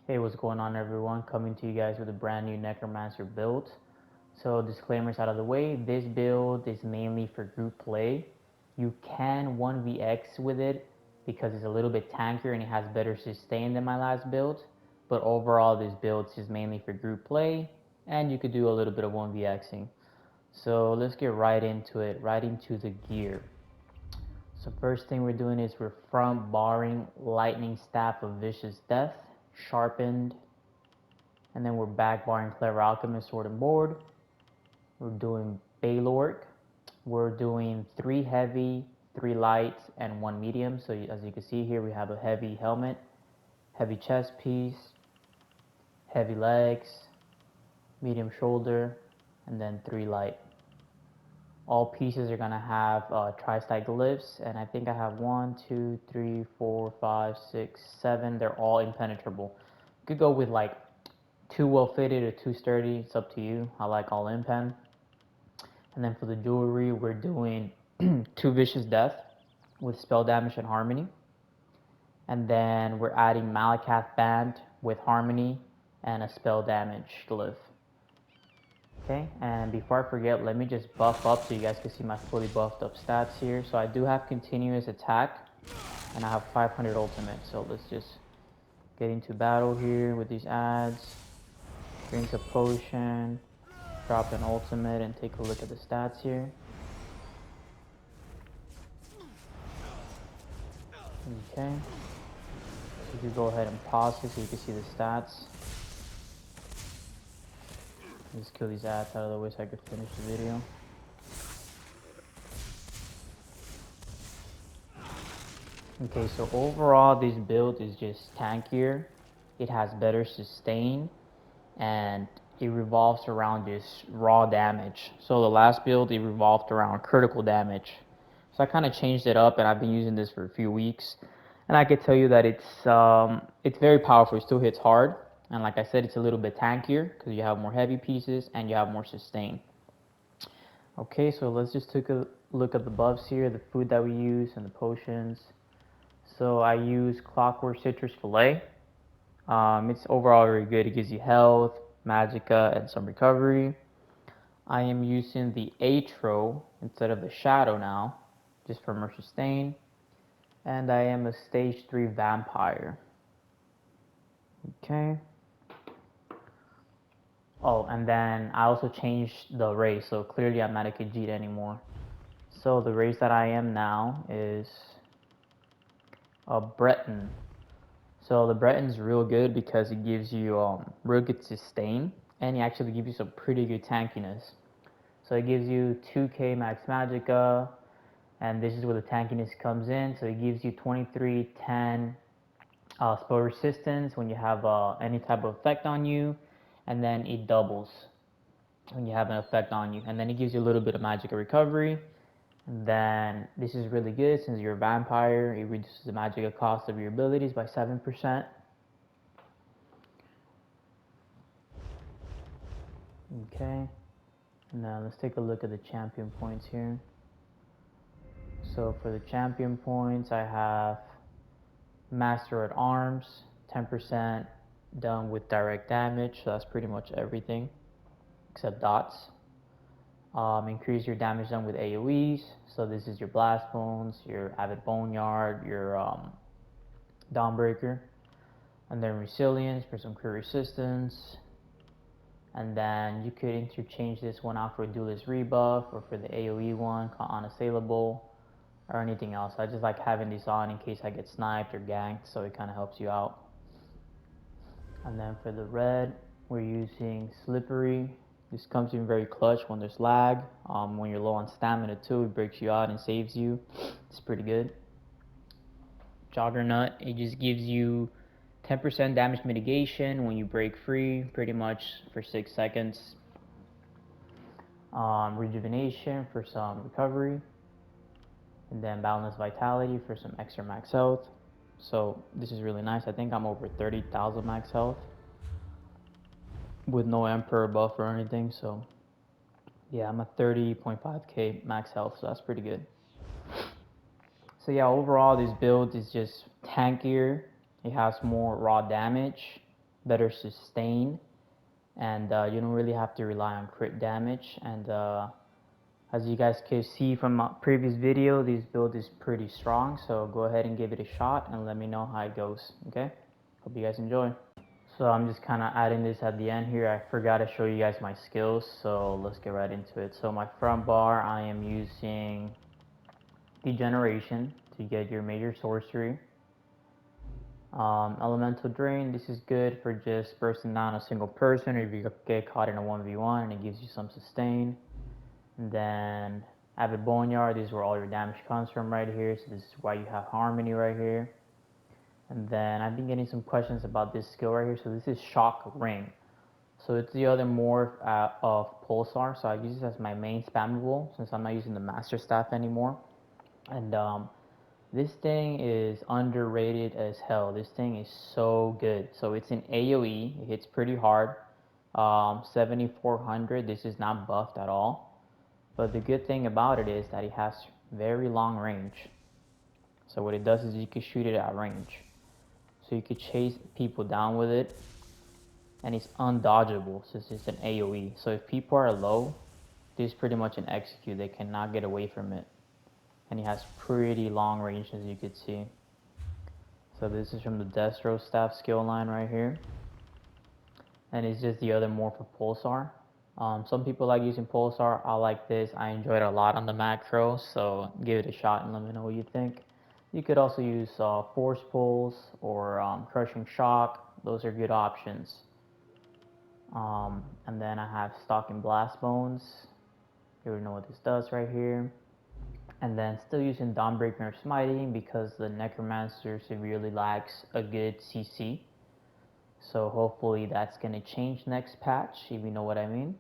Hey, what's going on everyone? Coming to you guys with a brand new necromancer build. So disclaimers out of the way, this build is mainly for group play. You can 1vx with it because it's a little bit tankier and it has better sustain than my last build. But overall this build is mainly for group play and you could do a little bit of 1vxing. So let's get right into it, right into the gear. So first thing we're doing is we're front barring lightning staff of vicious death, sharpened, and then we're back barring Clever Alchemist Sword and Board. We're doing Baylork. We're doing 3 heavy, 3 light, and 1 medium. So as you can see here, we have a heavy helmet, heavy chest piece, heavy legs, medium shoulder, and then 3 light. All pieces are gonna have tri-stack glyphs, and I think I have 1, 2, 3, 4, 5, 6, 7. They're all impenetrable. You could go with like 2 well fitted or 2 sturdy. It's up to you. I like all impen. And then for the jewelry, we're doing 2 vicious death with spell damage and harmony. And then we're adding Malakath band with harmony and a spell damage glyph. Okay, and before I forget, let me just buff up so you guys can see my fully buffed up stats here. So I do have continuous attack and I have 500 ultimate. So let's just get into battle here with these adds. Drink a potion, drop an ultimate, and take a look at the stats here. Okay, so you can go ahead and pause it so you can see the stats. Just kill these ads out of the way so I can finish the video. Okay, so overall this build is just tankier. It has better sustain and it revolves around just raw damage. So the last build it revolved around critical damage. So I kind of changed it up and I've been using this for a few weeks. And I can tell you that it's very powerful. It still hits hard. And like I said, it's a little bit tankier because you have more heavy pieces and you have more sustain. Okay, so let's just take a look at the buffs here, the food that we use and the potions. So I use Clockwork Citrus Fillet. It's overall very good. It gives you health, Magicka, and some recovery. I am using the Atro instead of the Shadow now, just for more sustain. And I am a stage 3 vampire. Okay. Oh, and then I also changed the race, so clearly I'm not a Khajiit anymore. So the race that I am now is a Breton. So the Breton's real good because it gives you real good sustain, and it actually gives you some pretty good tankiness. So it gives you 2k max Magicka, and this is where the tankiness comes in. So it gives you 2310 spell resistance when you have any type of effect on you, and then it doubles when you have an effect on you, and then it gives you a little bit of Magicka recovery. And then this is really good since you're a vampire. It reduces the Magicka cost of your abilities by 7%. Okay, now let's take a look at the champion points here. So for the champion points, I have Master at Arms, 10% done with direct damage, so that's pretty much everything except dots. Increase your damage done with AoEs, so this is your Blast Bones, your Avid Boneyard, your Dawnbreaker, and then Resilience for some crit resistance. And then you could interchange this one out for a Duelist Rebuff or for the AoE one, Unassailable, or anything else. I just like having these on in case I get sniped or ganked, so it kind of helps you out. And then for the red, we're using Slippery. This comes in very clutch when there's lag. When you're low on stamina too, it breaks you out and saves you. It's pretty good. Juggernaut, it just gives you 10% damage mitigation when you break free, pretty much for 6 seconds. Rejuvenation for some recovery. And then Boundless Vitality for some extra max health. So this is really nice. I think I'm over 30,000 max health with no Emperor buff or anything. So yeah, I'm at 30.5k max health, so that's pretty good. So yeah, overall this build is just tankier. It has more raw damage. better sustain, and you don't really have to rely on crit damage. And as you guys can see from my previous video, this build is pretty strong, so go ahead and give it a shot and let me know how it goes. Okay, hope you guys enjoy. So I'm just kind of adding this at the end here. I forgot to show you guys my skills, so let's get right into it. So my front bar, I am using Degeneration to get your major sorcery. Elemental Drain, this is good for just bursting down a single person, or if you get caught in a 1v1 and it gives you some sustain. And then Avid Boneyard, this is where all your damage comes from right here, so this is why you have Harmony right here. And then I've been getting some questions about this skill right here, so this is Shock Ring. So it's the other morph of Pulsar, so I use this as my main spammable since I'm not using the Master Staff anymore. And this thing is underrated as hell. This thing is so good. So it's an AoE. It hits pretty hard. 7400. This is not buffed at all. But the good thing about it is that it has very long range. So what it does is you can shoot it at range. So you could chase people down with it. And it's undodgeable since it's an AoE. So if people are low, this is pretty much an execute. They cannot get away from it. And it has pretty long range, as you could see. So this is from the Destro Staff skill line right here. And it's just the other morph of Pulsar. Some people like using Pulsar. I like this. I enjoy it a lot on the macro, so give it a shot and let me know what you think. You could also use Force Pulse or Crushing Shock. Those are good options. And then I have Stalking Blast Bones. You already know what this does right here. And then still using Dawnbreaker or Smiting because the Necromancer severely lacks a good CC. So hopefully that's going to change next patch, if you know what I mean.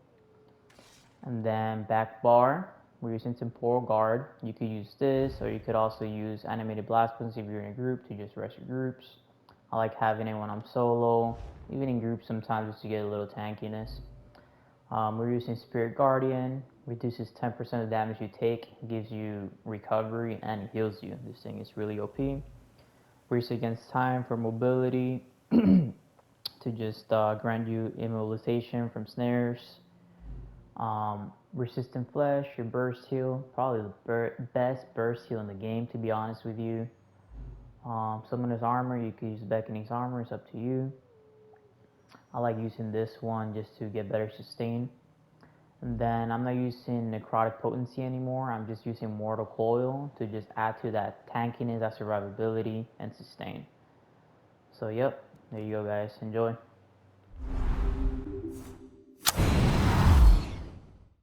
And then back bar, we're using Temporal Guard. You could use this, or you could also use Animated Blast Bones if you're in a group to just rest your groups. I like having it when I'm solo, even in groups sometimes just to get a little tankiness. We're using Spirit Guardian, reduces 10% of the damage you take, gives you recovery, and heals you. This thing is really OP. Race Against Time for mobility, to just grant you immobilization from snares. Resistant Flesh, your burst heal, probably the best burst heal in the game, to be honest with you. Summoner's Armor, you could use Beckoning's Armor, it's up to you. I like using this one just to get better sustain. And then I'm not using Necrotic Potency anymore. I'm just using Mortal Coil to just add to that tankiness, that survivability, and sustain. So yep, there you go guys. Enjoy.